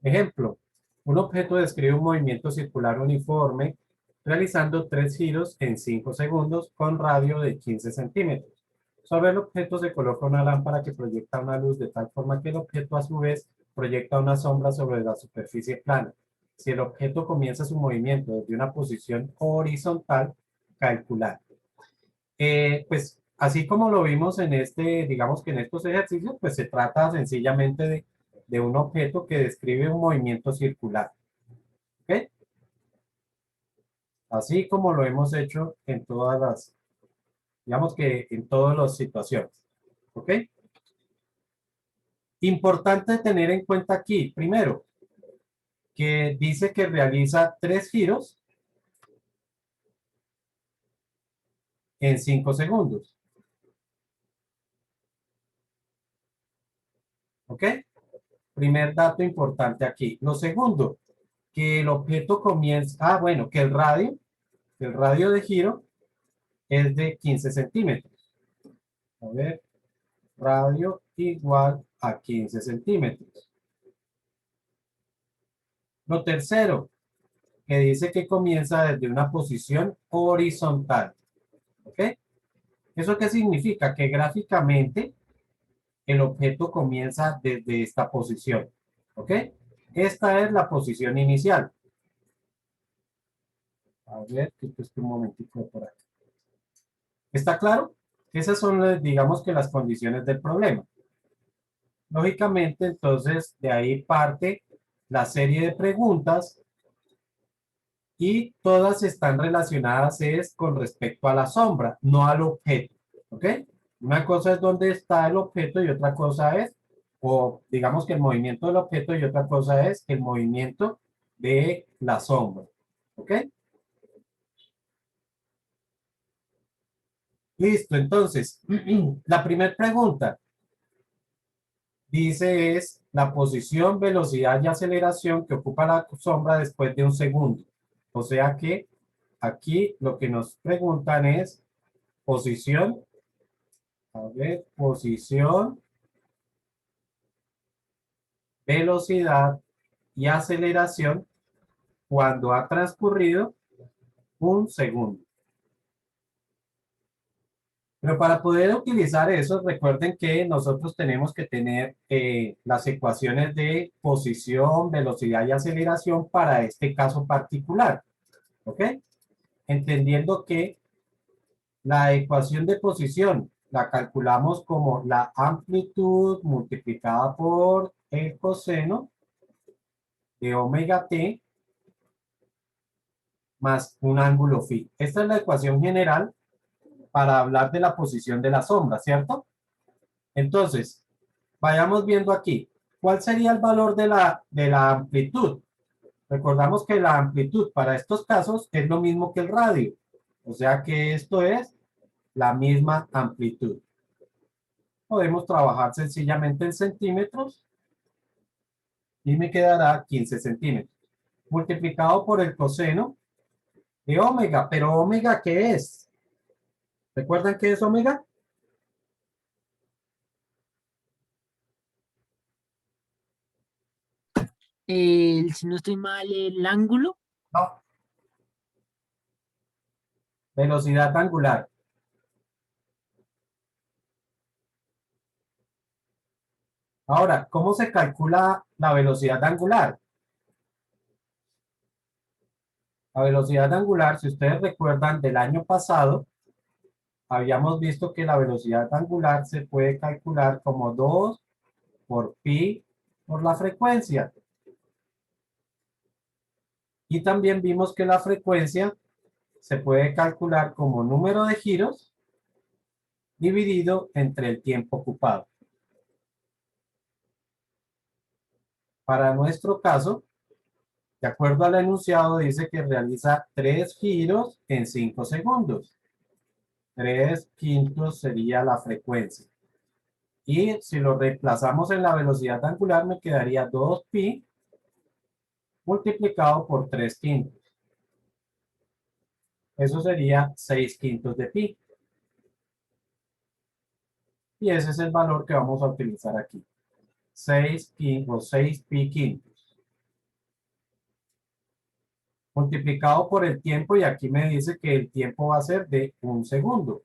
Ejemplo, un objeto describe un movimiento circular uniforme realizando 3 giros en 5 segundos con radio de 15 centímetros. Sobre el objeto se coloca una lámpara que proyecta una luz de tal forma que el objeto a su vez proyecta una sombra sobre la superficie plana. Si el objeto comienza su movimiento desde una posición horizontal, calcular. Pues así como lo vimos en digamos que en estos ejercicios, pues se trata sencillamente de un objeto que describe un movimiento circular. ¿Ok? Así como lo hemos hecho en todas digamos que en todas las situaciones. ¿Ok? Importante tener en cuenta aquí, primero, que dice que realiza 3 giros en 5 segundos. ¿Ok? Primer dato importante aquí. Lo segundo, que el objeto comienza, bueno, que el radio de giro es de 15 centímetros. A ver, radio igual a 15 centímetros. Lo tercero, que dice que comienza desde una posición horizontal. ¿Ok? ¿Eso qué significa? Que gráficamente el objeto comienza desde esta posición. ¿Ok? Esta es la posición inicial. A ver, que un momentito por aquí. ¿Está claro? Esas son, digamos que las condiciones del problema. Lógicamente, entonces, de ahí parte la serie de preguntas y todas están relacionadas es con respecto a la sombra, no al objeto. ¿Ok? Una cosa es dónde está el objeto y otra cosa es, o digamos que el movimiento del objeto y otra cosa es el movimiento de la sombra. ¿Ok? Listo, entonces, la primera pregunta dice es la posición, velocidad y aceleración que ocupa la sombra después de un segundo. O sea que aquí lo que nos preguntan es posición, a ver, posición, velocidad y aceleración cuando ha transcurrido un segundo. Pero para poder utilizar eso, recuerden que nosotros tenemos que tener las ecuaciones de posición, velocidad y aceleración para este caso particular. ¿Ok? Entendiendo que la ecuación de posición la calculamos como la amplitud multiplicada por el coseno de omega t más un ángulo phi. Esta es la ecuación general para hablar de la posición de la sombra, ¿cierto? Entonces, vayamos viendo aquí. ¿Cuál sería el valor de la amplitud? Recordamos que la amplitud para estos casos es lo mismo que el radio. O sea que esto es la misma amplitud. Podemos trabajar sencillamente en centímetros y me quedará 15 centímetros. Multiplicado por el coseno de omega. ¿Pero omega qué es? ¿Recuerdan qué es omega? Si no estoy mal, el ángulo. No. Velocidad angular. Ahora, ¿cómo se calcula la velocidad angular? La velocidad angular, si ustedes recuerdan del año pasado, habíamos visto que la velocidad angular se puede calcular como 2 por pi por la frecuencia. Y también vimos que la frecuencia se puede calcular como número de giros dividido entre el tiempo ocupado. Para nuestro caso, de acuerdo al enunciado, dice que realiza 3 giros en 5 segundos. 3 quintos sería la frecuencia. Y si lo reemplazamos en la velocidad angular, me quedaría 2pi multiplicado por 3 quintos. Eso sería 6 quintos de pi. Y ese es el valor que vamos a utilizar aquí. 6 quintos, 6 pi quintos. multiplicado por el tiempo, y aquí me dice que el tiempo va a ser de 1 segundo.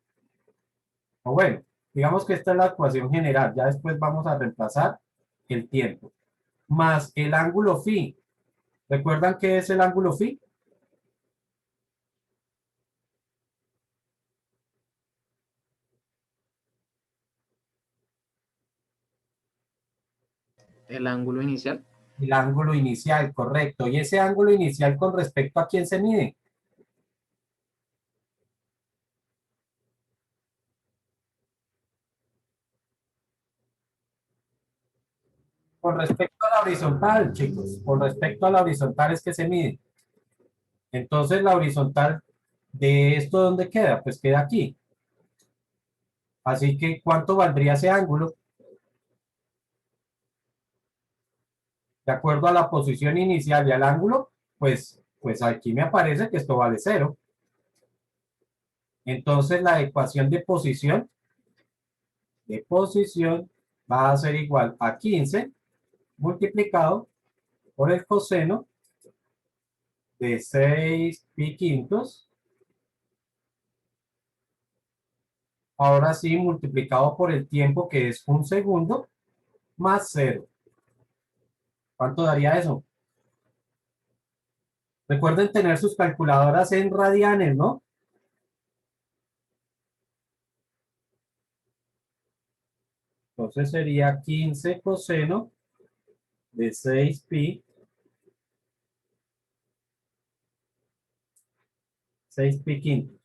O bueno, digamos que esta es la ecuación general, ya después vamos a reemplazar el tiempo. Más el ángulo phi. ¿Recuerdan qué es el ángulo phi? El ángulo inicial. El ángulo inicial, correcto. ¿Y ese ángulo inicial con respecto a quién se mide? Con respecto a la horizontal, chicos. Con respecto a la horizontal es que se mide. Entonces, la horizontal de esto, ¿dónde queda? Pues queda aquí. Así que, ¿cuánto valdría ese ángulo? De acuerdo a la posición inicial y al ángulo, pues aquí me aparece que esto vale 0. Entonces, la ecuación de posición va a ser igual a 15 multiplicado por el coseno de 6 pi quintos. Ahora sí, multiplicado por el tiempo, que es 1 segundo, más 0. ¿Cuánto daría eso? Recuerden tener sus calculadoras en radianes, ¿no? Entonces sería 15 coseno de 6 pi, 6 pi quinto.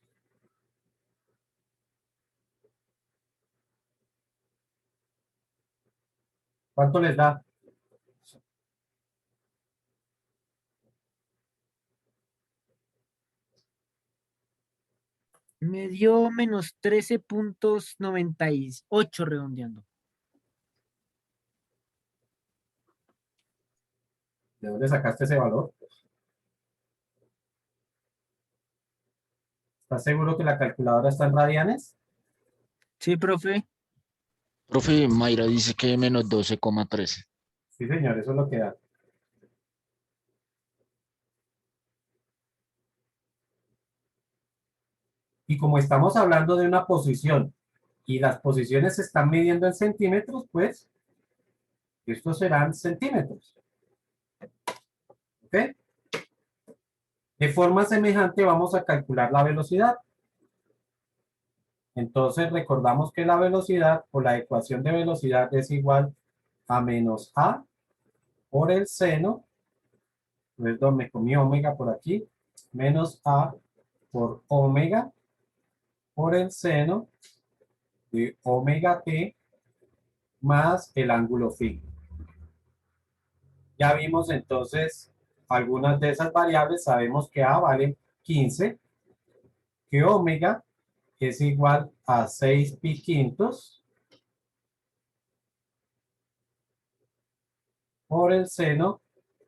¿Cuánto les da? Me dio menos 13,98 redondeando. ¿De dónde sacaste ese valor? ¿Estás seguro que la calculadora está en radianes? Sí, profe. Profe, Mayra dice que menos 12,13. Sí, señor, eso es lo que da. Y como estamos hablando de una posición y las posiciones se están midiendo en centímetros, pues estos serán centímetros. ¿Ok? De forma semejante vamos a calcular la velocidad. Entonces recordamos que la velocidad o la ecuación de velocidad es igual a menos a por el seno, perdón, me comí omega por aquí, menos a por omega por el seno de omega t más el ángulo phi. Ya vimos entonces algunas de esas variables, sabemos que a vale 15, que omega es igual a 6 pi quintos por el seno,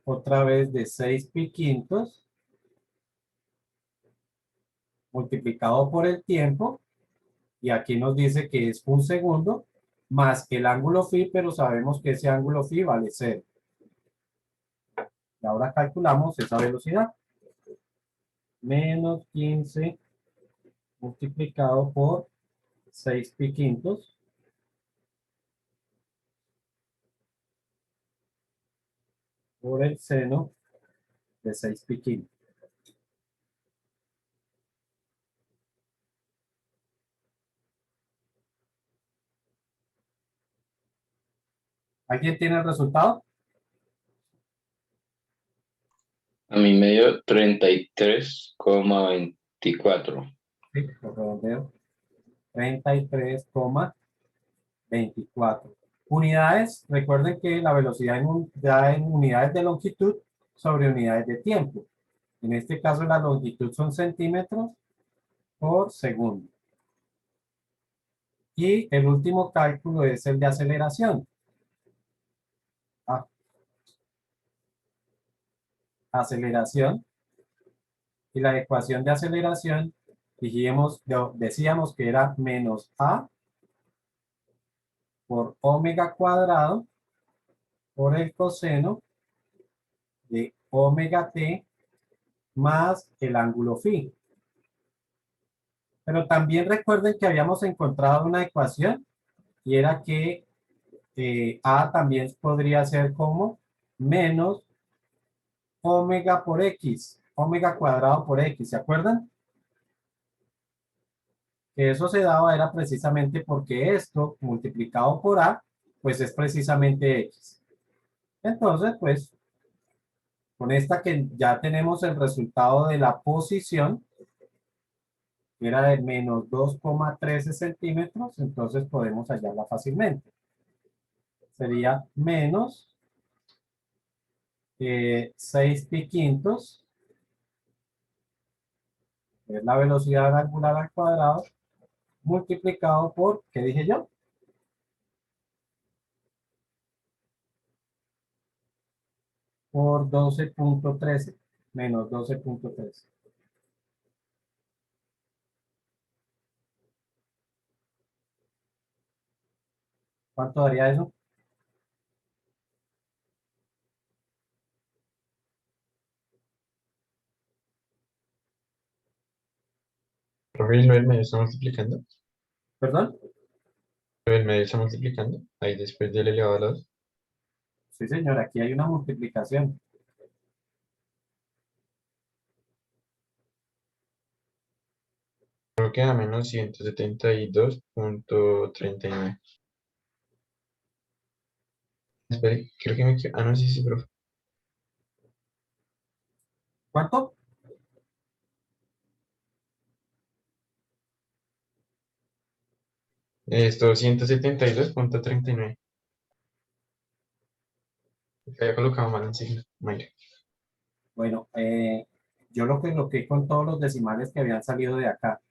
otra vez de 6 pi quintos, multiplicado por el tiempo, y aquí nos dice que es 1 segundo, más el ángulo phi, pero sabemos que ese ángulo phi vale 0. Y ahora calculamos esa velocidad. Menos 15 multiplicado por 6 pi quintos por el seno de 6 pi quintos. ¿Alguien tiene el resultado? A mí me dio 33,24. Sí, lo redondeo. 33,24. Unidades, recuerden que la velocidad ya en unidades de longitud sobre unidades de tiempo. En este caso la longitud son centímetros por segundo. Y el último cálculo es el de aceleración. Aceleración. Y la ecuación de aceleración decíamos que era menos a por omega cuadrado por el coseno de omega t más el ángulo phi. Pero también recuerden que habíamos encontrado una ecuación y era que A también podría ser como menos omega por X, omega cuadrado por X, ¿se acuerdan? Que eso se daba era precisamente porque esto multiplicado por A, pues es precisamente X. Entonces, pues, con esta que ya tenemos el resultado de la posición, que era de menos 2,13 centímetros, entonces podemos hallarla fácilmente. Sería menos 6 pi quintos, que es la velocidad angular al cuadrado, multiplicado por, ¿qué dije yo? Por 12,13, menos 12,13. ¿Cuánto daría eso? Profe, ¿y lo del medio está multiplicando? ¿Perdón? ¿Lo del medio está multiplicando? Ahí después del elevado a la 2. Sí, señor, aquí hay una multiplicación. Creo que da menos 172,39. Espere, creo que me quedo. Ah, no, sí, sí, profe. ¿Cuánto? Esto, 172,39. Había colocado mal en signo. Mayra. Bueno, yo lo que coloqué con todos los decimales que habían salido de acá.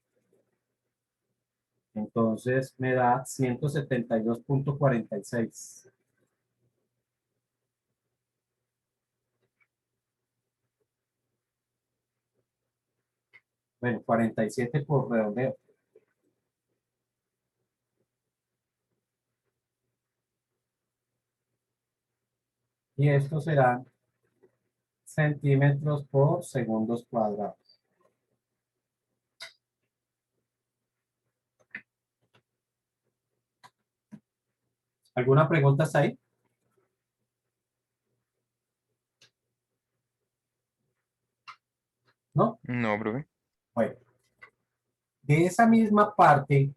Entonces me da 172,46. Bueno, 47 por redondeo. Y esto serán centímetros por segundos cuadrados. ¿Alguna pregunta hasta ahí? ¿No? No, profe. Bueno, de esa misma parte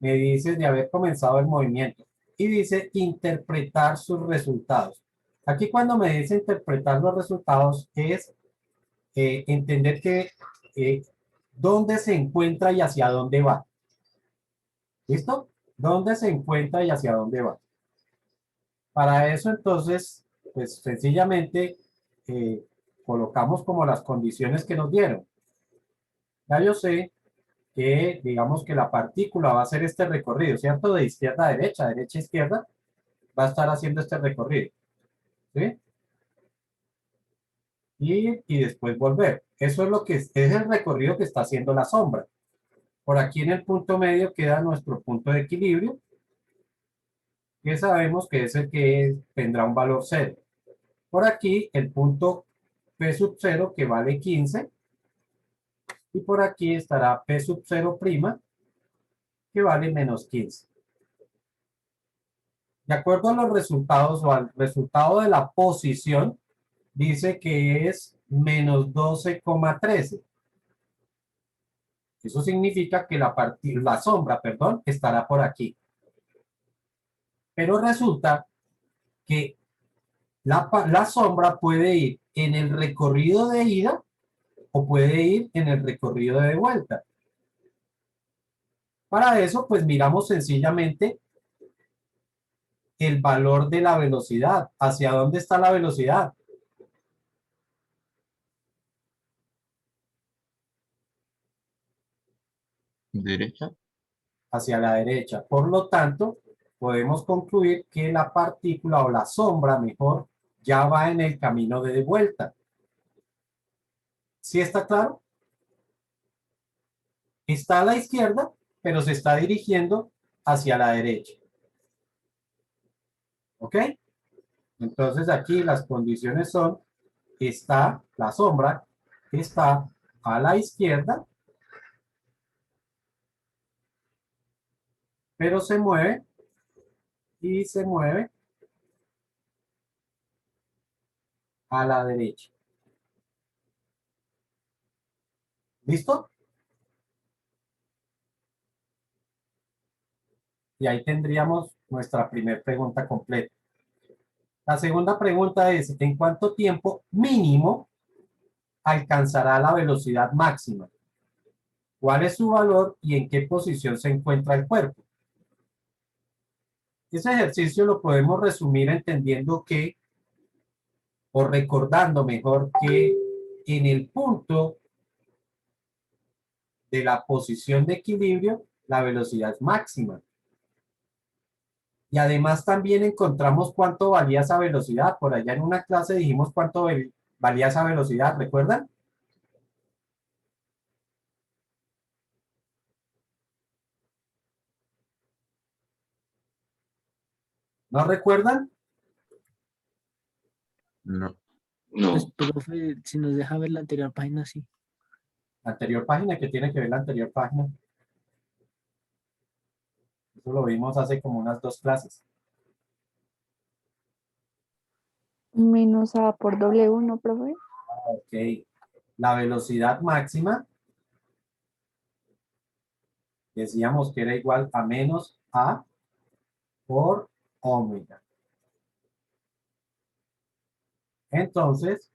me dice de haber comenzado el movimiento y dice interpretar sus resultados. Aquí cuando me dice interpretar los resultados es entender que dónde se encuentra y hacia dónde va. ¿Listo? ¿Dónde se encuentra y hacia dónde va? Para eso entonces, pues sencillamente colocamos como las condiciones que nos dieron. Ya yo sé que digamos que la partícula va a hacer este recorrido, ¿cierto? De izquierda a derecha, derecha a izquierda, va a estar haciendo este recorrido. ¿Sí? Y después volver. Eso es lo que es el recorrido que está haciendo la sombra. Por aquí en el punto medio queda nuestro punto de equilibrio, que sabemos que es el que tendrá un valor 0. Por aquí el punto P sub 0 que vale 15. Y por aquí estará P sub 0' que vale menos 15. De acuerdo a los resultados o al resultado de la posición, dice que es menos 12,13. Eso significa que la sombra, perdón, estará por aquí. Pero resulta que la sombra puede ir en el recorrido de ida o puede ir en el recorrido de vuelta. Para eso, pues miramos sencillamente el valor de la velocidad. ¿Hacia dónde está la velocidad? Derecha. Hacia la derecha. Por lo tanto, podemos concluir que la partícula o la sombra, mejor, ya va en el camino de vuelta. ¿Sí está claro? Está a la izquierda, pero se está dirigiendo hacia la derecha. ¿Ok? Entonces aquí las condiciones son, está la sombra está a la izquierda, pero se mueve y se mueve a la derecha. ¿Listo? Y ahí tendríamos nuestra primera pregunta completa. La segunda pregunta es, ¿en cuánto tiempo mínimo alcanzará la velocidad máxima? ¿Cuál es su valor y en qué posición se encuentra el cuerpo? Ese ejercicio lo podemos resumir entendiendo que, o recordando mejor, que en el punto de la posición de equilibrio, la velocidad es máxima. Y además también encontramos cuánto valía esa velocidad. Por allá en una clase dijimos cuánto valía esa velocidad, ¿recuerdan? ¿No recuerdan? No. Pues, No, profe, si nos deja ver la anterior página, sí. La anterior página, que tiene que ver la anterior página. Eso lo vimos hace como unas 2 clases. Menos A por W, ¿no, profe? Ok. La velocidad máxima, decíamos que era igual a menos A por omega. Entonces,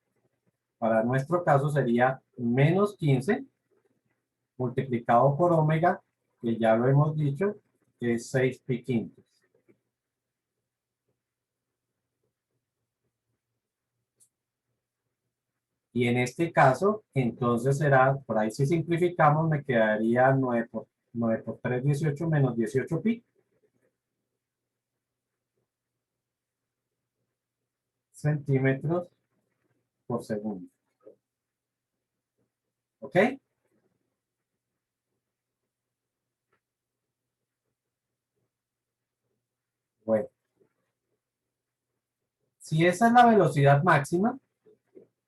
para nuestro caso sería menos 15 multiplicado por omega, que ya lo hemos dicho, que es 6 pi quintos. Y en este caso, entonces será, por ahí si simplificamos, me quedaría 9 por 3, 18 menos 18 pi. Centímetros por segundo. ¿Ok? Bueno, si esa es la velocidad máxima,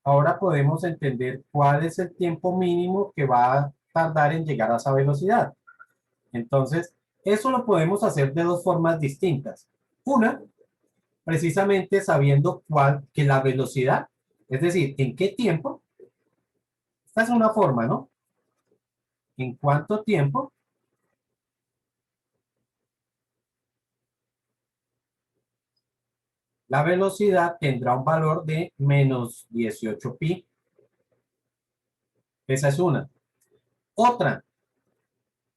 ahora podemos entender cuál es el tiempo mínimo que va a tardar en llegar a esa velocidad. Entonces, eso lo podemos hacer de 2 formas distintas. Una, precisamente sabiendo que la velocidad, es decir, en qué tiempo, esta es una forma, ¿no? En cuánto tiempo la velocidad tendrá un valor de menos 18 pi. Esa es una. Otra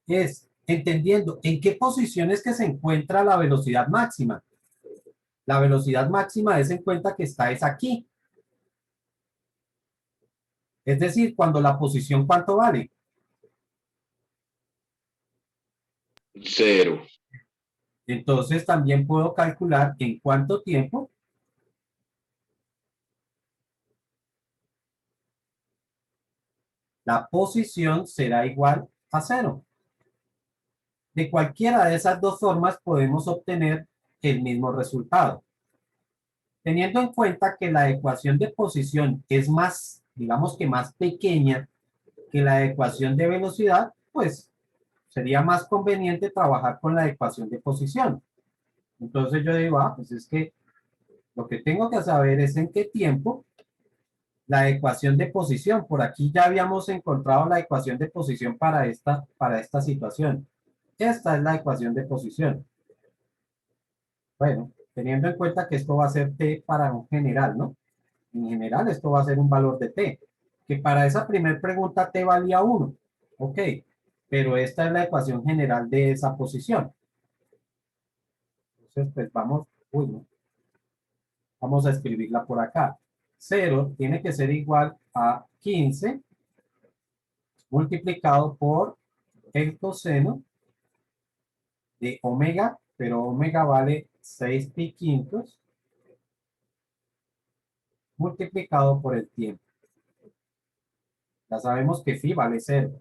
es entendiendo en qué posición es que se encuentra la velocidad máxima. La velocidad máxima es en cuenta que es aquí. Es decir, cuando la posición, ¿cuánto vale? 0. Entonces también puedo calcular en cuánto tiempo la posición será igual a 0. De cualquiera de esas 2 formas podemos obtener el mismo resultado. Teniendo en cuenta que la ecuación de posición es más, digamos que más pequeña que la ecuación de velocidad, pues sería más conveniente trabajar con la ecuación de posición. Entonces yo digo, pues es que lo que tengo que saber es en qué tiempo la ecuación de posición. Por aquí ya habíamos encontrado la ecuación de posición para esta situación. Esta es la ecuación de posición. Bueno, teniendo en cuenta que esto va a ser t para un general, ¿no? En general esto va a ser un valor de t, que para esa primera pregunta t valía 1. Ok, pero esta es la ecuación general de esa posición. Entonces, pues no. Vamos a escribirla por acá. 0 tiene que ser igual a 15 multiplicado por el coseno de omega, pero omega vale 6 pi quintos multiplicado por el tiempo. Ya sabemos que phi vale 0.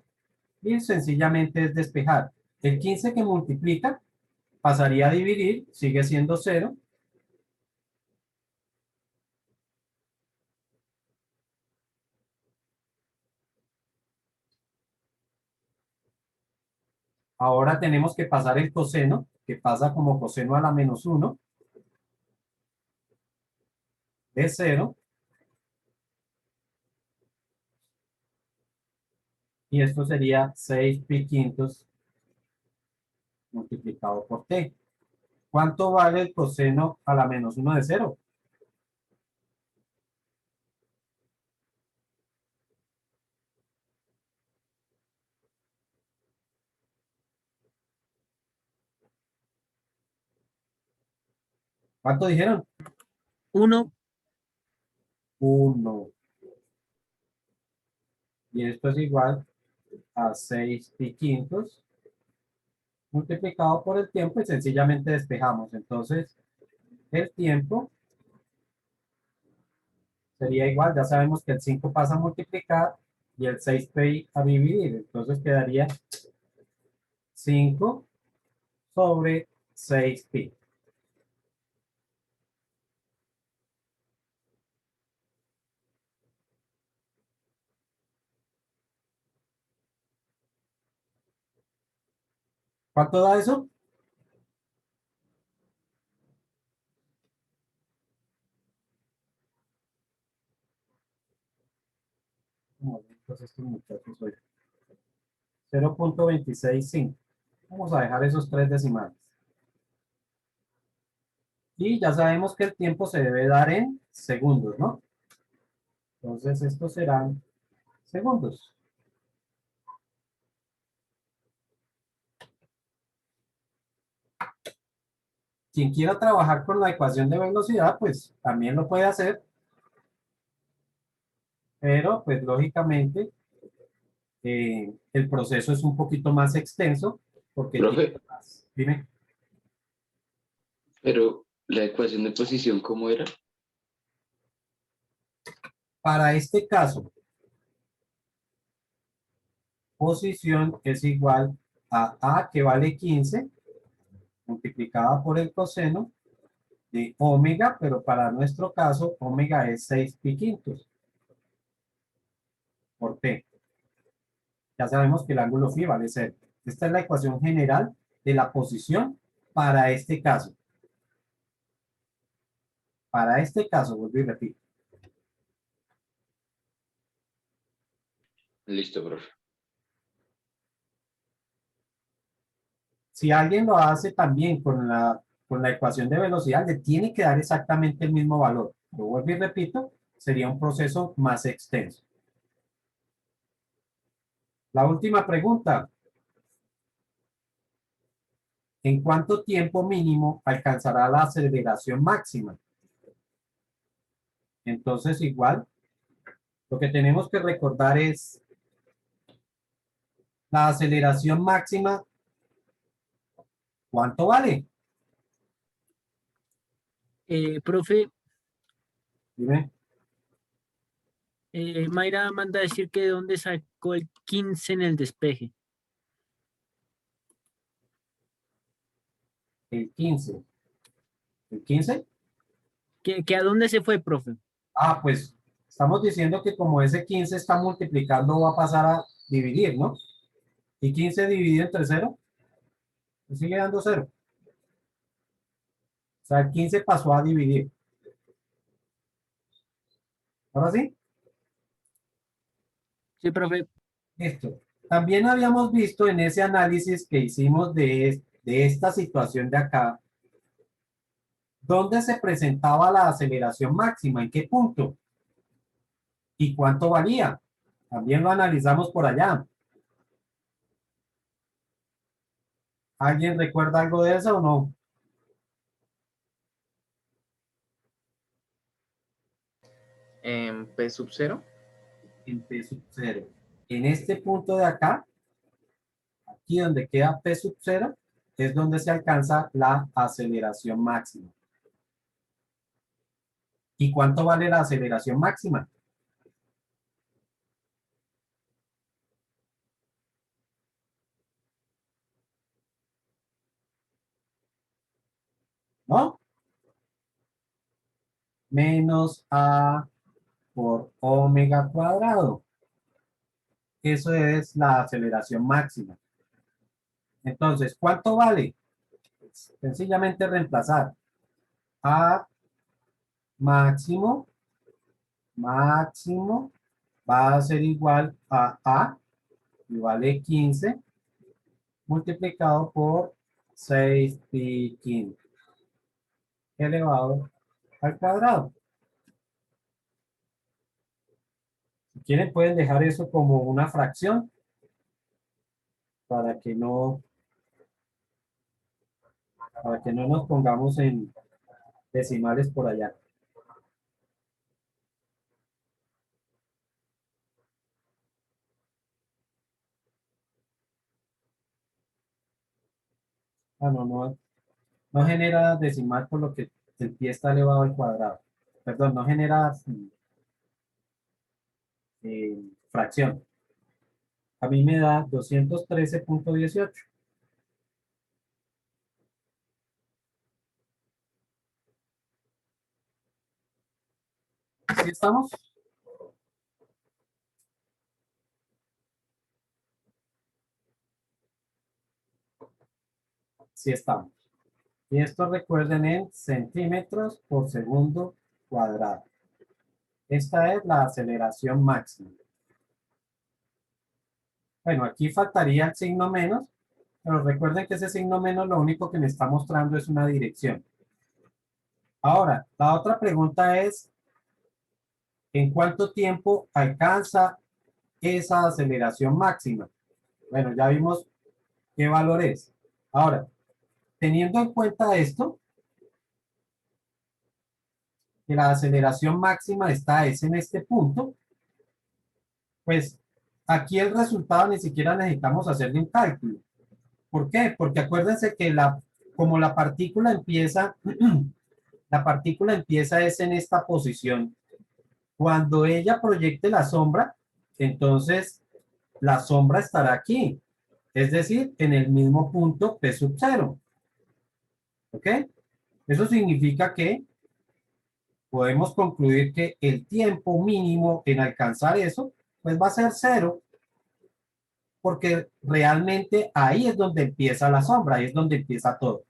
Y sencillamente es despejar. El 15 que multiplica pasaría a dividir, sigue siendo 0. Ahora tenemos que pasar el coseno, que pasa como coseno a la menos 1 de 0. Y esto sería 6 pi quintos multiplicado por t. ¿Cuánto vale el coseno a la menos 1 de 0? ¿Cuánto dijeron? 1. 1. Y esto es igual a 6 pi quintos multiplicado por el tiempo y sencillamente despejamos. Entonces, el tiempo sería igual, ya sabemos que el 5 pasa a multiplicar y el 6 pi a dividir. Entonces quedaría 5 sobre 6 pi. ¿Cuánto da eso? Entonces estos muchachos hoy. 0.265. Vamos a dejar esos 3 decimales. Y ya sabemos que el tiempo se debe dar en segundos, ¿no? Entonces estos serán segundos. Quien quiera trabajar con la ecuación de velocidad, pues también lo puede hacer. Pero, pues lógicamente, el proceso es un poquito más extenso porque Profe. tiene más. Dime. Pero la ecuación de posición, ¿cómo era? Para este caso, posición es igual a que vale 15 multiplicada por el coseno de omega, pero para nuestro caso, omega es 6 pi quintos por t. Ya sabemos que el ángulo phi vale 0. Esta es la ecuación general de la posición para este caso. Para este caso, vuelvo y repito. Listo, profe. Si alguien lo hace también con la ecuación de velocidad, le tiene que dar exactamente el mismo valor. Lo vuelvo y repito, sería un proceso más extenso. La última pregunta. ¿En cuánto tiempo mínimo alcanzará la aceleración máxima? Entonces, igual, lo que tenemos que recordar es la aceleración máxima. ¿Cuánto vale? Profe, Dime. Mayra manda a decir que de dónde sacó el 15 en el despeje. El 15. ¿El 15? ¿Que a dónde se fue, profe? Ah, pues estamos diciendo que como ese 15 está multiplicando, va a pasar a dividir, ¿no? Y 15 dividido entre 0, sigue dando 0. O sea, el 15 pasó a dividir. ¿Ahora sí? Sí, profe. Esto. También habíamos visto en ese análisis que hicimos de esta situación de acá, ¿dónde se presentaba la aceleración máxima? ¿En qué punto? ¿Y cuánto valía? También lo analizamos por allá. ¿Alguien recuerda algo de eso o no? En P sub 0. En P sub 0. En este punto de acá, aquí donde queda P sub 0, es donde se alcanza la aceleración máxima. ¿Y cuánto vale la aceleración máxima? ¿No? Menos A por omega cuadrado. Eso es la aceleración máxima. Entonces, ¿cuánto vale? Sencillamente reemplazar a máximo, máximo, va a ser igual a y vale 15 multiplicado por 6 pi quinto elevado al cuadrado. Si quieren pueden dejar eso como una fracción para que no nos pongamos en decimales por allá. Ah, no genera decimal por lo que el pie está elevado al cuadrado. Perdón, no genera fracción. A mí me da 213.18. ¿Sí estamos? Sí estamos. Y esto recuerden en centímetros por segundo cuadrado. Esta es la aceleración máxima. Bueno, aquí faltaría el signo menos, pero recuerden que ese signo menos lo único que me está mostrando es una dirección. Ahora, la otra pregunta es, ¿en cuánto tiempo alcanza esa aceleración máxima? Bueno, ya vimos qué valor es. Ahora, teniendo en cuenta esto, que la aceleración máxima es en este punto, pues aquí el resultado ni siquiera necesitamos hacerle un cálculo. ¿Por qué? Porque acuérdense que como la partícula empieza, la partícula empieza es en esta posición. Cuando ella proyecte la sombra, entonces la sombra estará aquí. Es decir, en el mismo punto P sub 0. ¿Ok? Eso significa que podemos concluir que el tiempo mínimo en alcanzar eso, pues va a ser 0, porque realmente ahí es donde empieza la sombra, ahí es donde empieza todo.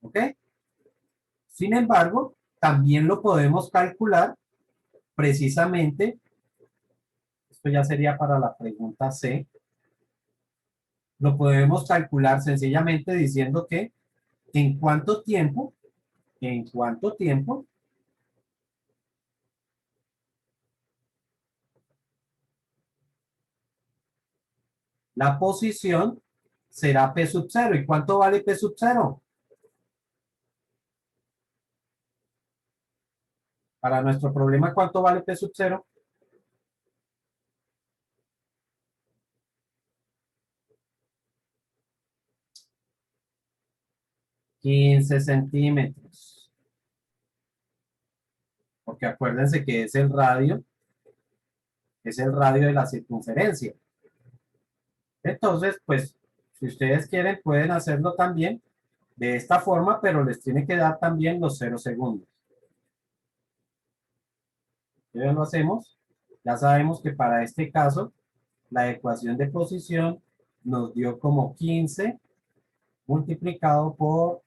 ¿Ok? Sin embargo, también lo podemos calcular precisamente, esto ya sería para la pregunta C, lo podemos calcular sencillamente diciendo que en cuánto tiempo la posición será P sub 0. ¿Y cuánto vale P sub 0? Para nuestro problema, ¿cuánto vale P sub 0? $15 centímetros. Porque acuérdense que es el radio de la circunferencia. Entonces, pues, si ustedes quieren, pueden hacerlo también de esta forma, pero les tiene que dar también los 0 segundos. Ya lo hacemos. Ya sabemos que para este caso, la ecuación de posición nos dio como 15 multiplicado por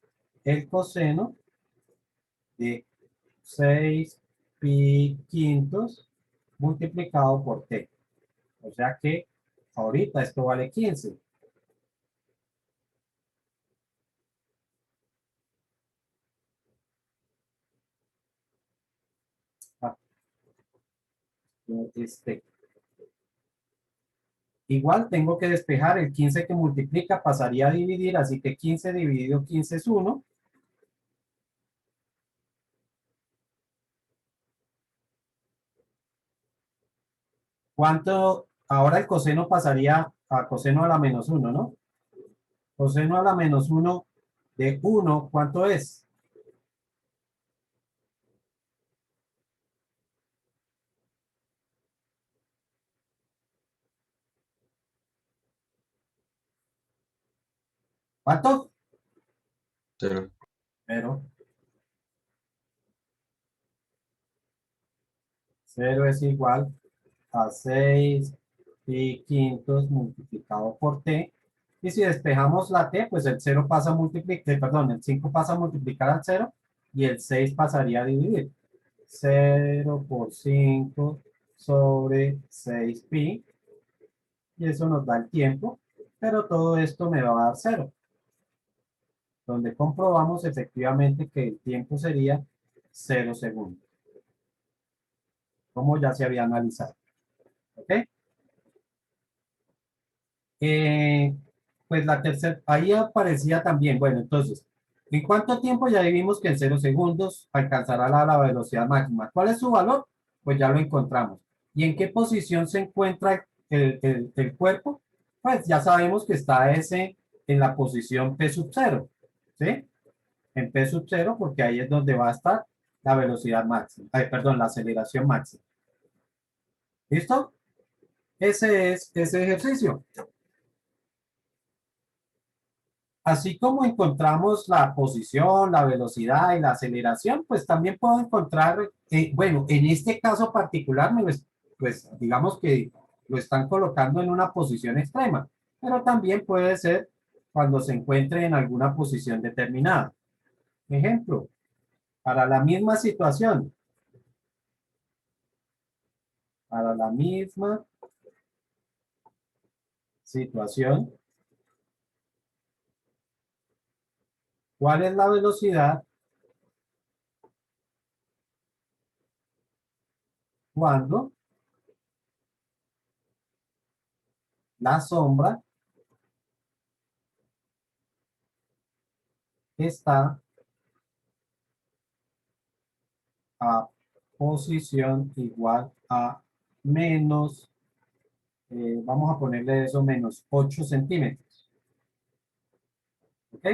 el coseno de 6 pi quintos multiplicado por t. O sea que ahorita esto vale 15. Ah, igual tengo que despejar el 15 que multiplica, pasaría a dividir, así que 15 dividido 15 es 1. ¿Cuánto? Ahora el coseno pasaría a coseno a la menos 1, ¿no? Coseno a la menos 1 de 1, ¿cuánto es? ¿Cuánto? 0. Pero 0 es igual a 6 pi quintos multiplicado por t Y si despejamos la t, pues el 0 pasa a multiplicar, perdón, el 5 pasa a multiplicar al 0 y el 6 pasaría a dividir. 0 por 5 sobre 6pi. Y eso nos da el tiempo, pero todo esto me va a dar 0. Donde comprobamos efectivamente que el tiempo sería 0 segundos. Como ya se había analizado. ¿Ok? Pues la tercera, ahí aparecía también, bueno, entonces, ¿en cuánto tiempo? Ya vimos que en 0 segundos alcanzará la velocidad máxima. ¿Cuál es su valor? Pues ya lo encontramos. ¿Y en qué posición se encuentra el cuerpo? Pues ya sabemos que está ese en la posición P sub 0, ¿sí? En P sub 0 porque ahí es donde va a estar la velocidad máxima, perdón, la aceleración máxima. ¿Listo? Ese es ese ejercicio. Así como encontramos la posición, la velocidad y la aceleración, pues también puedo encontrar, bueno, en este caso particular, pues digamos que lo están colocando en una posición extrema, pero también puede ser cuando se encuentre en alguna posición determinada. Ejemplo, para la misma situación, ¿cuál es la velocidad cuando la sombra está a posición igual a menos, vamos a ponerle eso, menos 8 centímetros? ¿Ok?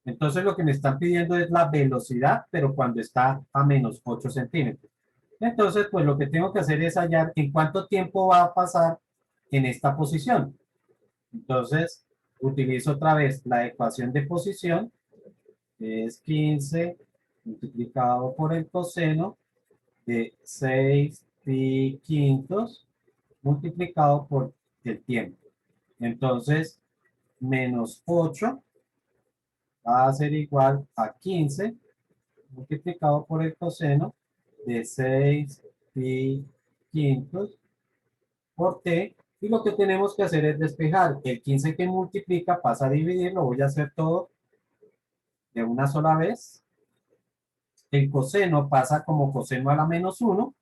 Entonces lo que me están pidiendo es la velocidad, pero cuando está a menos 8 centímetros. Entonces, pues lo que tengo que hacer es hallar en cuánto tiempo va a pasar en esta posición. Entonces, utilizo otra vez la ecuación de posición, que es 15 multiplicado por el coseno de 6 pi quintos multiplicado por el tiempo. Entonces, menos 8 va a ser igual a 15 multiplicado por el coseno de 6 pi quintos por t. Y lo que tenemos que hacer es despejar. El 15 que multiplica pasa a dividir, lo voy a hacer todo de una sola vez. El coseno pasa como coseno a la menos 1